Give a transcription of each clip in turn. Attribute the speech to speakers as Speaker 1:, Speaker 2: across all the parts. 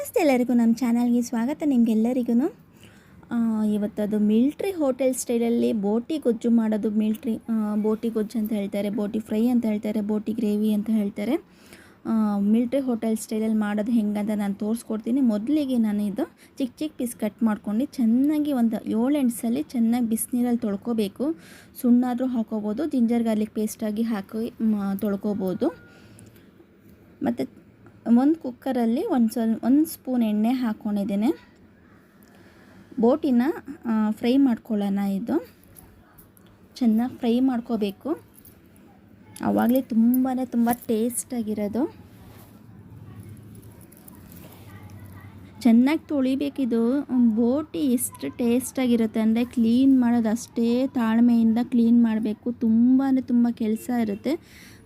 Speaker 1: ನಮಸ್ತೆ ಎಲ್ಲರಿಗೂ ನಮ್ಮ ಚಾನಲ್ಗೆ ಸ್ವಾಗತ. ನಿಮಗೆಲ್ಲರಿಗೂ ಇವತ್ತದು ಮಿಲ್ಟ್ರಿ ಹೋಟೆಲ್ ಸ್ಟೈಲಲ್ಲಿ ಬೋಟಿ ಗೊಜ್ಜು ಮಾಡೋದು. ಬೋಟಿ ಗೊಜ್ಜು ಅಂತ ಹೇಳ್ತಾರೆ, ಬೋಟಿ ಫ್ರೈ ಅಂತ ಹೇಳ್ತಾರೆ, ಬೋಟಿ ಗ್ರೇವಿ ಅಂತ ಹೇಳ್ತಾರೆ. ಮಿಲ್ಟ್ರಿ ಹೋಟೆಲ್ ಸ್ಟೈಲಲ್ಲಿ ಮಾಡೋದು ಹೆಂಗಂತ ನಾನು ತೋರಿಸ್ಕೊಡ್ತೀನಿ. ಮೊದಲಿಗೆ ನಾನು ಇದು ಚಿಕ್ಕ ಚಿಕ್ಕ ಪೀಸ್ ಕಟ್ ಮಾಡ್ಕೊಂಡು ಚೆನ್ನಾಗಿ ಒಂದು 7-8 ಸಲ ಚೆನ್ನಾಗಿ ಬಿಸಿನೀರಲ್ಲಿ ತೊಳ್ಕೊಬೇಕು. ಸುಣ್ಣಾದರೂ ಹಾಕೋಬೋದು, ಜಿಂಜರ್ ಗಾರ್ಲಿಕ್ ಪೇಸ್ಟಾಗಿ ಹಾಕಿ ತೊಳ್ಕೊಬೋದು. ಮತ್ತು ಒಂದು ಕುಕ್ಕರಲ್ಲಿ ಒಂದು ಸ್ಪೂನ್ ಎಣ್ಣೆ ಹಾಕ್ಕೊಂಡಿದ್ದೇನೆ. ಬೋಟಿನ ಫ್ರೈ ಮಾಡ್ಕೊಳ್ಳೋಣ. ಇದು ಚೆನ್ನಾಗಿ ಫ್ರೈ ಮಾಡ್ಕೋಬೇಕು, ಆವಾಗಲೇ ತುಂಬ ಟೇಸ್ಟಾಗಿರೋದು. ಚೆನ್ನಾಗಿ ತೊಳಿಬೇಕಿದು. ಬೋಟಿ ಎಷ್ಟು ಟೇಸ್ಟಾಗಿರುತ್ತೆ ಅಂದರೆ ಕ್ಲೀನ್ ಮಾಡೋದು ಅಷ್ಟೇ ತಾಳ್ಮೆಯಿಂದ ಕ್ಲೀನ್ ಮಾಡಬೇಕು. ತುಂಬ ಕೆಲಸ ಇರುತ್ತೆ.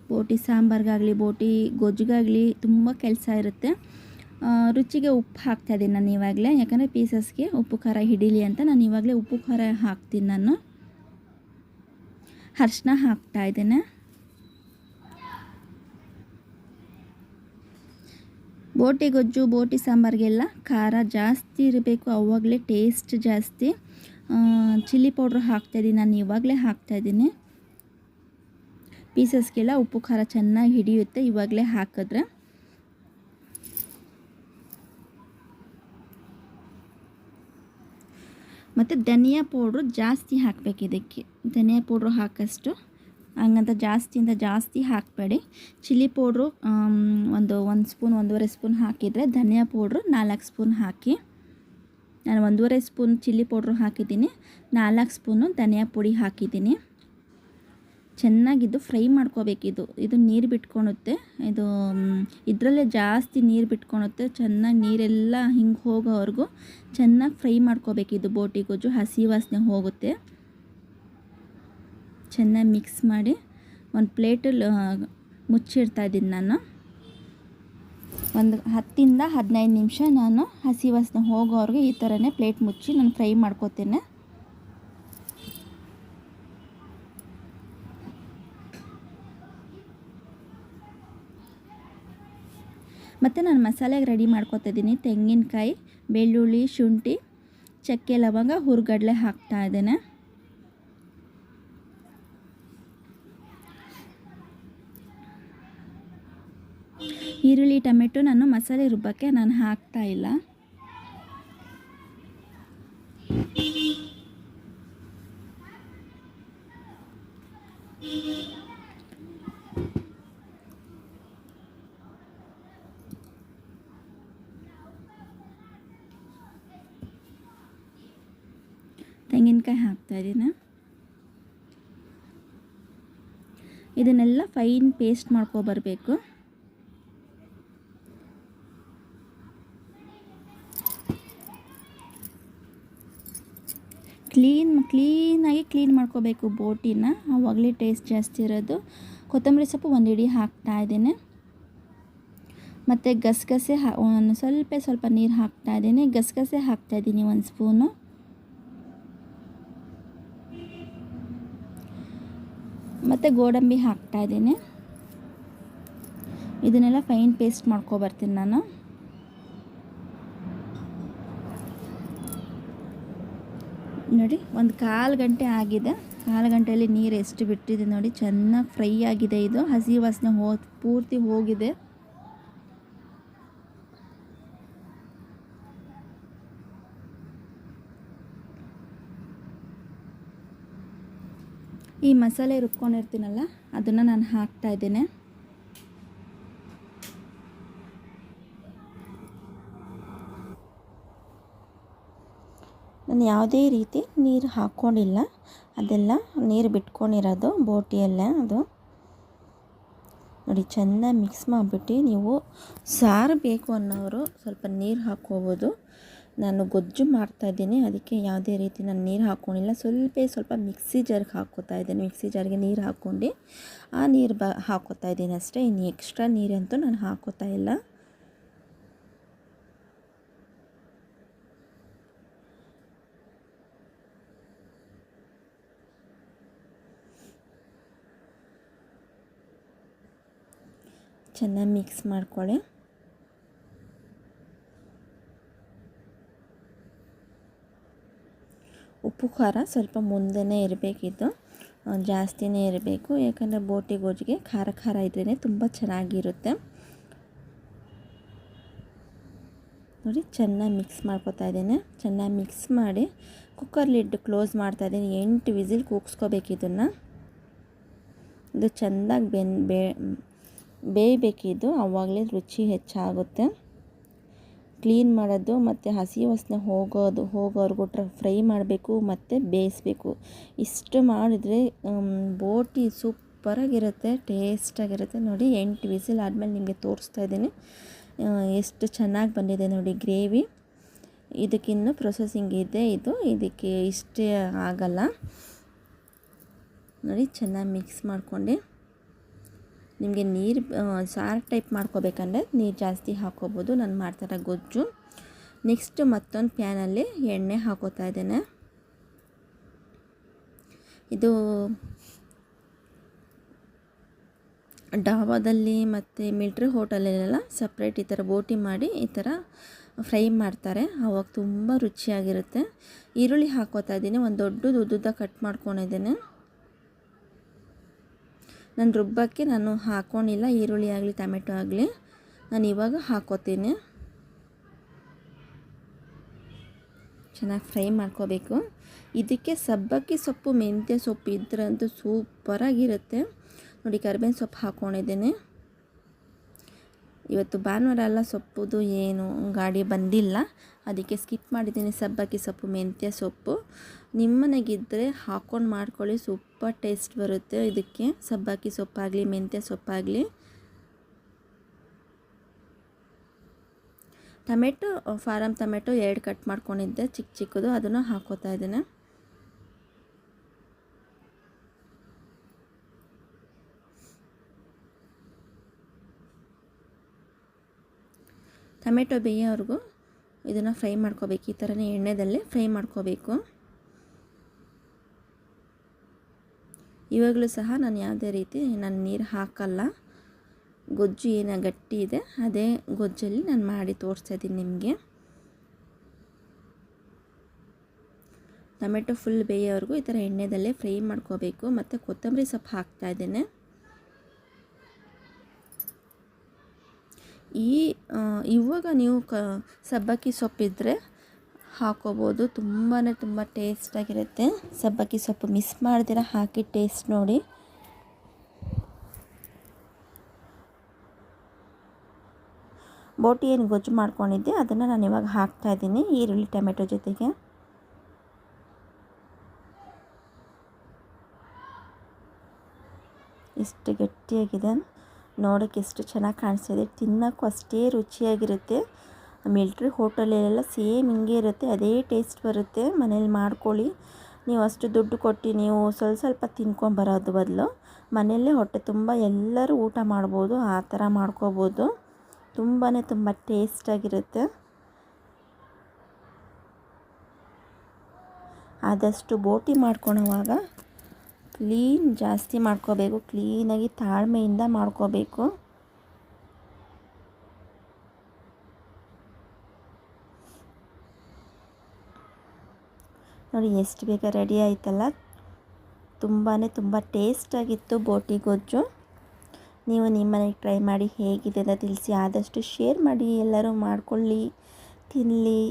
Speaker 1: ಬೋಟಿ ಸಾಂಬಾರಿಗಾಗಲಿ ಬೋಟಿ ಗೊಜ್ಜಿಗಾಗಲಿ ತುಂಬ ಕೆಲಸ ಇರುತ್ತೆ. ರುಚಿಗೆ ಉಪ್ಪು ಹಾಕ್ತಾಯಿದ್ದೀನಿ ನಾನು ಇವಾಗಲೇ, ಯಾಕಂದರೆ ಪೀಸಸ್ಗೆ ಉಪ್ಪು ಖಾರ ಹಿಡೀಲಿ ಅಂತ ನಾನು ಇವಾಗಲೇ ಉಪ್ಪು ಖಾರ ಹಾಕ್ತೀನಿ. ನಾನು ಅರಿಶಿನ ಹಾಕ್ತಾಯಿದ್ದೇನೆ. ಬೋಟಿ ಗೊಜ್ಜು ಬೋಟಿ ಸಾಂಬಾರಿಗೆಲ್ಲ ಖಾರ ಜಾಸ್ತಿ ಇರಬೇಕು, ಆವಾಗಲೇ ಟೇಸ್ಟ್ ಜಾಸ್ತಿ. ಚಿಲ್ಲಿ ಪೌಡ್ರ್ ಹಾಕ್ತಾಯಿದ್ದೀನಿ, ನಾನು ಇವಾಗಲೇ ಹಾಕ್ತಾಯಿದ್ದೀನಿ. ಪೀಸಸ್ಗೆಲ್ಲ ಉಪ್ಪು ಖಾರ ಚೆನ್ನಾಗಿ ಹಿಡಿಯುತ್ತೆ ಇವಾಗಲೇ ಹಾಕಿದ್ರೆ. ಮತ್ತು ಧನಿಯಾ ಪೌಡ್ರು ಜಾಸ್ತಿ ಹಾಕಬೇಕು ಇದಕ್ಕೆ. ಧನಿಯಾ ಪೌಡ್ರು ಹಾಕಷ್ಟು ಹಂಗಂತ ಜಾಸ್ತಿ ಹಾಕಬೇಡಿ. ಚಿಲ್ಲಿ ಪೌಡ್ರು ಒಂದು ಸ್ಪೂನ್ 1.5 ಸ್ಪೂನ್ ಹಾಕಿದರೆ, ಧನಿಯಾ ಪೌಡ್ರು 4 ಸ್ಪೂನ್ ಹಾಕಿ. ನಾನು 1.5 ಸ್ಪೂನ್ ಚಿಲ್ಲಿ ಪೌಡ್ರು ಹಾಕಿದ್ದೀನಿ, 4 ಸ್ಪೂನು ಧನಿಯಾ ಪುಡಿ ಹಾಕಿದ್ದೀನಿ. ಚೆನ್ನಾಗಿದ್ದು ಫ್ರೈ ಮಾಡ್ಕೋಬೇಕಿದು. ಇದು ನೀರು ಬಿಟ್ಕೊಳುತ್ತೆ, ಇದು ಇದರಲ್ಲೇ ಜಾಸ್ತಿ ನೀರು ಬಿಟ್ಕೊಳುತ್ತೆ. ಚೆನ್ನಾಗಿ ನೀರೆಲ್ಲ ಹಿಂಗೆ ಹೋಗೋವರೆಗೂ ಚೆನ್ನಾಗಿ ಫ್ರೈ ಮಾಡ್ಕೋಬೇಕಿದು. ಬೋಟಿ ಗೊಜ್ಜು ಹಸಿ ವಾಸನೆ ಹೋಗುತ್ತೆ. ಚೆನ್ನಾಗಿ ಮಿಕ್ಸ್ ಮಾಡಿ ಒಂದು ಪ್ಲೇಟಲ್ಲಿ ಮುಚ್ಚಿಡ್ತಾಯಿದ್ದೀನಿ ನಾನು. ಒಂದು 10-15 ನಿಮಿಷ ನಾನು ಹಸಿ ವಾಸನೆ ಹೋಗೋವರೆಗೂ ಈ ಥರನೇ ಪ್ಲೇಟ್ ಮುಚ್ಚಿ ನಾನು ಫ್ರೈ ಮಾಡ್ಕೋತೇನೆ. ಮತ್ತು ನಾನು ಮಸಾಲೆಗೆ ರೆಡಿ ಮಾಡ್ಕೊತಿದ್ದೀನಿ. ತೆಂಗಿನಕಾಯಿ, ಬೆಳ್ಳುಳ್ಳಿ, ಶುಂಠಿ, ಚಕ್ಕೆ, ಲವಂಗ, ಹುರ್ಗಡ್ಲೆ ಹಾಕ್ತಾಯಿದ್ದೇನೆ. ಈರುಳ್ಳಿ, ಟೊಮೆಟೊ ನಾನು ಮಸಾಲೆ ರುಬ್ಬಕ್ಕೆ ನಾನು ಹಾಕ್ತಾಯಿಲ್ಲ. ತೆಂಗಿನಕಾಯಿ ಹಾಕ್ತಾಯಿದ್ದೀನಿ. ಇದನ್ನೆಲ್ಲ ಫೈನ್ ಪೇಸ್ಟ್ ಮಾಡ್ಕೊಬರಬೇಕು. ಕ್ಲೀನಾಗಿ ಕ್ಲೀನ್ ಮಾಡ್ಕೋಬೇಕು ಬೋಟಿನ, ಆವಾಗಲೇ ಟೇಸ್ಟ್ ಜಾಸ್ತಿ ಇರೋದು. ಕೊತ್ತಂಬರಿ ಸೊಪ್ಪು 1 ಹಿಡಿ ಹಾಕ್ತಾಯಿದ್ದೀನಿ. ಮತ್ತು ಗಸಗಸೆ ಸ್ವಲ್ಪ ನೀರು ಹಾಕ್ತಾಯಿದ್ದೀನಿ. ಗಸಗಸೆ ಹಾಕ್ತಾಯಿದ್ದೀನಿ 1 ಸ್ಪೂನು. ಮತ್ತು ಗೋಡಂಬಿ ಹಾಕ್ತಾಯಿದ್ದೀನಿ. ಇದನ್ನೆಲ್ಲ ಫೈನ್ ಪೇಸ್ಟ್ ಮಾಡ್ಕೊಬರ್ತೀನಿ ನಾನು. ನೋಡಿ, ಒಂದು 1/4 ಗಂಟೆ ಆಗಿದೆ. 1/4 ಗಂಟೆಯಲ್ಲಿ ನೀರು ಎಷ್ಟು ಬಿಟ್ಟಿದೆ ನೋಡಿ. ಚೆನ್ನಾಗಿ ಫ್ರೈ ಆಗಿದೆ. ಇದು ಹಸಿ ವಾಸನೆ ಪೂರ್ತಿ ಹೋಗಿದೆ. ಈ ಮಸಾಲೆ ರುಬ್ಕೊಂಡಿರ್ತೀನಲ್ಲ ಅದನ್ನು ನಾನು ಹಾಕ್ತಾಯಿದ್ದೇನೆ. ನಾನು ಯಾವುದೇ ರೀತಿ ನೀರು ಹಾಕ್ಕೊಂಡಿಲ್ಲ, ಅದೆಲ್ಲ ನೀರು ಬಿಟ್ಕೊಂಡಿರೋದು ಬೋಟಿಯಲ್ಲೇ. ಅದು ನೋಡಿ, ಚೆನ್ನಾಗಿ ಮಿಕ್ಸ್ ಮಾಡಿಬಿಟ್ಟು ನೀವು ಸಾರು ಬೇಕು ಅನ್ನೋರು ಸ್ವಲ್ಪ ನೀರು ಹಾಕ್ಕೋಬೋದು. ನಾನು ಗೊಜ್ಜು ಮಾಡ್ತಾಯಿದ್ದೀನಿ, ಅದಕ್ಕೆ ಯಾವುದೇ ರೀತಿ ನಾನು ನೀರು ಹಾಕ್ಕೊಂಡಿಲ್ಲ. ಸ್ವಲ್ಪ ಮಿಕ್ಸಿ ಜಾರ್ಗೆ ಹಾಕ್ಕೋತಾ ಇದ್ದೀನಿ. ಮಿಕ್ಸಿ ಜಾರ್ಗೆ ನೀರು ಹಾಕ್ಕೊಂಡು ಆ ನೀರು ಹಾಕ್ಕೋತಾ ಇದ್ದೀನಿ ಅಷ್ಟೇ. ಇನ್ನು ಎಕ್ಸ್ಟ್ರಾ ನೀರಂತೂ ನಾನು ಹಾಕ್ಕೋತಾ ಇಲ್ಲ. ಚೆನ್ನಾಗಿ ಮಿಕ್ಸ್ ಮಾಡ್ಕೊಳ್ಳಿ. ಉಪ್ಪು ಖಾರ ಸ್ವಲ್ಪ ಮುಂದೆನೇ ಇರಬೇಕಿತ್ತು, ಜಾಸ್ತಿನೇ ಇರಬೇಕು, ಯಾಕಂದರೆ ಬೋಟಿ ಗೊಜ್ಜಿಗೆ ಖಾರ ಖಾರ ಇದ್ರೇ ತುಂಬ ಚೆನ್ನಾಗಿರುತ್ತೆ. ನೋಡಿ ಚೆನ್ನಾಗಿ ಮಿಕ್ಸ್ ಮಾಡ್ಕೊತಾ ಇದ್ದೇನೆ. ಚೆನ್ನಾಗಿ ಮಿಕ್ಸ್ ಮಾಡಿ ಕುಕ್ಕರ್ ಲಿಡ್ ಕ್ಲೋಸ್ ಮಾಡ್ತಾಯಿದ್ದೀನಿ. 8 ವಿಸಿಲ್ ಕೂಗಿಸ್ಕೋಬೇಕು ಇದನ್ನು. ಇದು ಚೆಂದಾಗಿ ಬೇಯಬೇಕಿದ್ದು, ಆವಾಗಲೇ ರುಚಿ ಹೆಚ್ಚಾಗುತ್ತೆ. ಕ್ಲೀನ್ ಮಾಡೋದು ಮತ್ತು ಹಸಿ ವಾಸನೆ ಹೋಗೋವರೆಗೂ ಫ್ರೈ ಮಾಡಬೇಕು ಮತ್ತು ಬೇಯಿಸಬೇಕು. ಇಷ್ಟು ಮಾಡಿದರೆ ಬೋಟಿ ಸೂಪರಾಗಿರುತ್ತೆ, ಟೇಸ್ಟಾಗಿರುತ್ತೆ. ನೋಡಿ 8 ವಿಸಿಲ್ ಆದಮೇಲೆ ನಿಮಗೆ ತೋರಿಸ್ತಾ ಇದ್ದೀನಿ ಎಷ್ಟು ಚೆನ್ನಾಗಿ ಬಂದಿದೆ ನೋಡಿ ಗ್ರೇವಿ. ಇದಕ್ಕಿನ್ನೂ ಪ್ರೊಸೆಸಿಂಗ್ ಇದೆ, ಇದಕ್ಕೆ ಇಷ್ಟೇ ಆಗಲ್ಲ. ನೋಡಿ ಚೆನ್ನಾಗಿ ಮಿಕ್ಸ್ ಮಾಡ್ಕೊಂಡು, ನಿಮಗೆ ನೀರು ಸಾರು ಟೈಪ್ ಮಾಡ್ಕೋಬೇಕಂದ್ರೆ ನೀರು ಜಾಸ್ತಿ ಹಾಕ್ಕೋಬೋದು. ನಾನು ಮಾಡ್ತಾರ ಗೊಜ್ಜು. ನೆಕ್ಸ್ಟ್ ಮತ್ತೊಂದು ಪ್ಯಾನಲ್ಲಿ ಎಣ್ಣೆ ಹಾಕೋತಾ ಇದ್ದೇನೆ. ಇದು ಡಾಬಾದಲ್ಲಿ ಮತ್ತು ಮಿಲ್ಟ್ರಿ ಹೋಟೆಲಲ್ಲೆಲ್ಲ ಸಪ್ರೇಟ್ ಈ ಥರ ಬೋಟಿ ಮಾಡಿ ಈ ಥರ ಫ್ರೈ ಮಾಡ್ತಾರೆ, ಆವಾಗ ತುಂಬ ರುಚಿಯಾಗಿರುತ್ತೆ. ಈರುಳ್ಳಿ ಹಾಕೋತಾ ಇದ್ದೀನಿ. ಒಂದು ದೊಡ್ಡದು ಉದ್ದುದ್ದ ಕಟ್ ಮಾಡ್ಕೊಂಡಿದ್ದೇನೆ. ನಾನು ರುಬ್ಬಕ್ಕೆ ಹಾಕ್ಕೊಂಡಿಲ್ಲ, ಈರುಳ್ಳಿ ಆಗಲಿ ಟೊಮೆಟೊ ಆಗಲಿ. ನಾನು ಇವಾಗ ಹಾಕೋತೀನಿ. ಚೆನ್ನಾಗಿ ಫ್ರೈ ಮಾಡ್ಕೋಬೇಕು. ಇದಕ್ಕೆ ಸಬ್ಬಕ್ಕಿ ಸೊಪ್ಪು, ಮೆಂತ್ಯ ಸೊಪ್ಪು ಇದ್ರಂತೂ ಸೂಪರಾಗಿರುತ್ತೆ. ನೋಡಿ ಕರಿಬೇವಿನ ಸೊಪ್ಪು ಹಾಕ್ಕೊಂಡಿದ್ದೀನಿ. ಇವತ್ತು ಭಾನುವಾರ ಎಲ್ಲ ಸೊಪ್ಪುದು ಏನು ಗಾಡಿ ಬಂದಿಲ್ಲ, ಅದಕ್ಕೆ ಸ್ಕಿಪ್ ಮಾಡಿದ್ದೀನಿ. ಸಬ್ಬಕ್ಕಿ ಸೊಪ್ಪು, ಮೆಂತ್ಯ ಸೊಪ್ಪು ನಿಮ್ಮನೆಗಿದ್ದರೆ ಹಾಕ್ಕೊಂಡು ಮಾಡ್ಕೊಳ್ಳಿ, ಸೂಪರ್ ಟೇಸ್ಟ್ ಬರುತ್ತೆ ಇದಕ್ಕೆ. ಸಬ್ಬಕ್ಕಿ ಸೊಪ್ಪಾಗಲಿ ಮೆಂತ್ಯ ಸೊಪ್ಪಾಗಲಿ. ಟೊಮೆಟೊ, ಫಾರಮ್ ಟೊಮೆಟೊ 2 ಕಟ್ ಮಾಡ್ಕೊಂಡಿದ್ದೆ ಚಿಕ್ಕದು, ಅದನ್ನು ಹಾಕೋತಾ ಇದ್ದೇನೆ. ಟೊಮೆಟೊ ಬೇಯೋವರೆಗೂ ಇದನ್ನು ಫ್ರೈ ಮಾಡ್ಕೋಬೇಕು. ಈ ಥರನೇ ಎಣ್ಣೆದಲ್ಲೇ ಫ್ರೈ ಮಾಡ್ಕೋಬೇಕು. ಇವಾಗಲೂ ಸಹ ನಾನು ಯಾವುದೇ ರೀತಿ ನೀರು ಹಾಕಲ್ಲ. ಗೊಜ್ಜು ಏನು ಗಟ್ಟಿ ಇದೆ ಅದೇ ಗೊಜ್ಜಲ್ಲಿ ನಾನು ಮಾಡಿ ತೋರಿಸ್ತಾ ಇದ್ದೀನಿ ನಿಮಗೆ. ಟೊಮೆಟೊ ಫುಲ್ ಬೇಯೋವರೆಗೂ ಈ ಥರ ಎಣ್ಣೆದಲ್ಲೇ ಫ್ರೈ ಮಾಡ್ಕೋಬೇಕು. ಮತ್ತು ಕೊತ್ತಂಬರಿ ಸೊಪ್ಪು ಹಾಕ್ತಾ ಇದ್ದೇನೆ. ಇವಾಗ ನೀವು ಸಬ್ಬಕ್ಕಿ ಸೊಪ್ಪಿದ್ದರೆ ಹಾಕೋಬೋದು, ತುಂಬ ಟೇಸ್ಟಾಗಿರುತ್ತೆ. ಸಬ್ಬಕ್ಕಿ ಸೊಪ್ಪು ಮಿಸ್ ಮಾಡ್ದಿರ ಹಾಕಿ ಟೇಸ್ಟ್ ನೋಡಿ. ಬೋಟಿ ಏನು ಗೊಜ್ಜು ಮಾಡ್ಕೊಂಡಿದ್ದೆ ಅದನ್ನು ನಾನು ಇವಾಗ ಹಾಕ್ತಾಯಿದ್ದೀನಿ ಈರುಳ್ಳಿ ಟೊಮೆಟೊ ಜೊತೆಗೆ. ಎಷ್ಟು ಗಟ್ಟಿಯಾಗಿದೆ ನೋಡೋಕ್ಕೆ, ಎಷ್ಟು ಚೆನ್ನಾಗಿ ಕಾಣಿಸ್ತಿದೆ. ತಿನ್ನೋಕ್ಕೂ ಅಷ್ಟೇ ರುಚಿಯಾಗಿರುತ್ತೆ. ಮಿಲ್ಟ್ರಿ ಹೋಟೆಲೆಲ್ಲ ಸೇಮ್ ಹಿಂಗೆ ಇರುತ್ತೆ, ಅದೇ ಟೇಸ್ಟ್ ಬರುತ್ತೆ. ಮನೇಲಿ ಮಾಡ್ಕೊಳ್ಳಿ. ನೀವು ಅಷ್ಟು ದುಡ್ಡು ಕೊಟ್ಟು ನೀವು ಸ್ವಲ್ಪ ತಿನ್ಕೊಂಬರೋದು ಬದಲು ಮನೆಯಲ್ಲೇ ಹೊಟ್ಟೆ ತುಂಬ ಎಲ್ಲರೂ ಊಟ ಮಾಡ್ಬೋದು, ಆ ಥರ ಮಾಡ್ಕೋಬೋದು. ತುಂಬ ಟೇಸ್ಟಾಗಿರುತ್ತೆ. ಆದಷ್ಟು ಬೋಟಿ ಮಾಡ್ಕೊಳೋವಾಗ ಕ್ಲೀನ್ ಜಾಸ್ತಿ ಮಾಡ್ಕೋಬೇಕು, ಕ್ಲೀನಾಗಿ ತಾಳ್ಮೆಯಿಂದ ಮಾಡ್ಕೋಬೇಕು. ನೋಡಿ ಎಷ್ಟು ಬೇಗ ರೆಡಿ ಆಯ್ತಲ್ಲ. ತುಂಬ ಟೇಸ್ಟಾಗಿತ್ತು ಬೋಟಿ ಗೊಜ್ಜು. ನೀವು ನಿಮ್ಮನೆಗೆ ಟ್ರೈ ಮಾಡಿ ಹೇಗಿದೆ ಅಂತ ತಿಳಿಸಿ. ಆದಷ್ಟು ಶೇರ್ ಮಾಡಿ, ಎಲ್ಲರೂ ಮಾಡ್ಕೊಳ್ಳಿ, ತಿನ್ನಲಿ.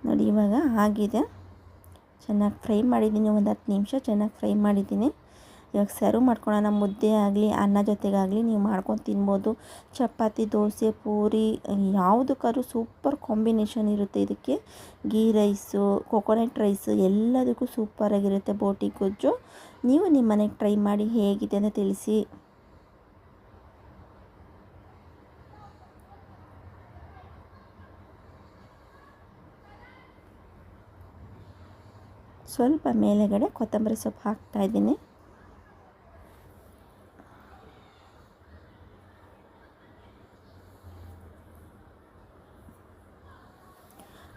Speaker 1: ನೋಡಿ ಇವಾಗ ಆಗಿದೆ. ಚೆನ್ನಾಗಿ ಫ್ರೈ ಮಾಡಿದ್ದೀನಿ, ಒಂದು 10 ನಿಮಿಷ ಚೆನ್ನಾಗಿ ಫ್ರೈ ಮಾಡಿದ್ದೀನಿ. ಇವಾಗ ಸರ್ವ್ ಮಾಡ್ಕೊಳ್ಳೋಣ. ಮುದ್ದೆ ಆಗಲಿ ಅನ್ನ ಜೊತೆಗಾಗಲಿ ನೀವು ಮಾಡ್ಕೊಂಡು ತಿನ್ಬೋದು. ಚಪಾತಿ, ದೋಸೆ, ಪೂರಿ ಯಾವುದಕ್ಕಾದ್ರೂ ಸೂಪರ್ ಕಾಂಬಿನೇಷನ್ ಇರುತ್ತೆ ಇದಕ್ಕೆ. ಗೀ ರೈಸು, ಕೊಕೊನಟ್ ರೈಸು ಎಲ್ಲದಕ್ಕೂ ಸೂಪರಾಗಿರುತ್ತೆ ಬೋಟಿ ಗೊಜ್ಜು. ನೀವು ನಿಮ್ಮ ಮನೆಗೆ ಟ್ರೈ ಮಾಡಿ ಹೇಗಿದೆ ಅಂತ ತಿಳಿಸಿ. ಸ್ವಲ್ಪ ಮೇಲೆಗಡೆ ಕೊತ್ತಂಬರಿ ಸೊಪ್ಪು ಹಾಕ್ತಾಯಿದ್ದೀನಿ.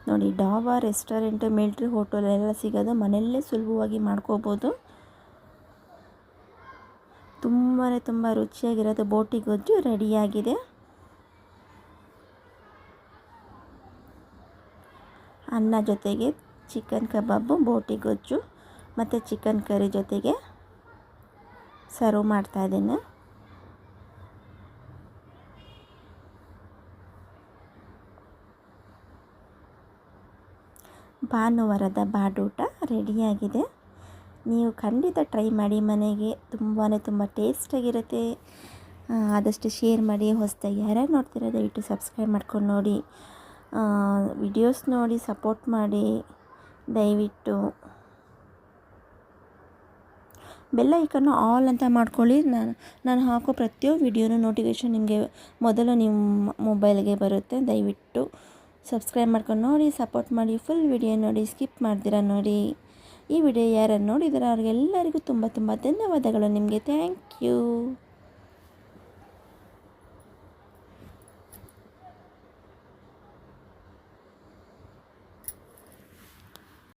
Speaker 1: ನೋಡಿ ಡಾಬಾ, ರೆಸ್ಟೋರೆಂಟು, ಮಿಲ್ಟ್ರಿ ಹೋಟೆಲೆಲ್ಲ ಸಿಗೋದು, ಮನೆಯಲ್ಲೇ ಸುಲಭವಾಗಿ ಮಾಡ್ಕೋಬೋದು. ತುಂಬ ರುಚಿಯಾಗಿರೋದು ಬೋಟಿ ಗೊಜ್ಜು ರೆಡಿಯಾಗಿದೆ. ಅನ್ನ ಜೊತೆಗೆ ಚಿಕನ್ ಕಬಾಬು, ಬೋಟಿ ಗೊಜ್ಜು ಮತ್ತು ಚಿಕನ್ ಕರಿ ಜೊತೆಗೆ ಸರ್ವ್ ಮಾಡ್ತಾಯಿದ್ದೀನಿ. ಭಾನುವಾರದ ಬಾಡೂಟ ರೆಡಿಯಾಗಿದೆ. ನೀವು ಖಂಡಿತ ಟ್ರೈ ಮಾಡಿ ಮನೆಗೆ. ತುಂಬ ಟೇಸ್ಟಾಗಿರುತ್ತೆ. ಆದಷ್ಟು ಶೇರ್ ಮಾಡಿ. ಹೊಸದಾಗಿ ಯಾರ್ಯಾರು ನೋಡ್ತೀರಾ ದಯವಿಟ್ಟು ಸಬ್ಸ್ಕ್ರೈಬ್ ಮಾಡ್ಕೊಂಡು ನೋಡಿ, ವಿಡಿಯೋಸ್ ನೋಡಿ ಸಪೋರ್ಟ್ ಮಾಡಿ. ದಯವಿಟ್ಟು ಬೆಲ್ ಐಕನ್ನು ಆಲ್ ಅಂತ ಮಾಡ್ಕೊಳ್ಳಿ. ನಾನು ಹಾಕೋ ಪ್ರತಿಯೊಂದು ವಿಡಿಯೋನೂ ನೋಟಿಫಿಕೇಷನ್ ನಿಮಗೆ ಮೊದಲು ನಿಮ್ಮ ಮೊಬೈಲ್ಗೆ ಬರುತ್ತೆ. ದಯವಿಟ್ಟು ಸಬ್ಸ್ಕ್ರೈಬ್ ಮಾಡ್ಕೊಂಡು ನೋಡಿ, ಸಪೋರ್ಟ್ ಮಾಡಿ. ಫುಲ್ ವಿಡಿಯೋ ನೋಡಿ, ಸ್ಕಿಪ್ ಮಾಡ್ತೀರಾ ನೋಡಿ. ಈ ವಿಡಿಯೋ ಯಾರು ನೋಡಿದಾರೋ ಅವ್ರಿಗೆಲ್ಲರಿಗೂ ತುಂಬ ಧನ್ಯವಾದಗಳು ನಿಮಗೆ. Thank you.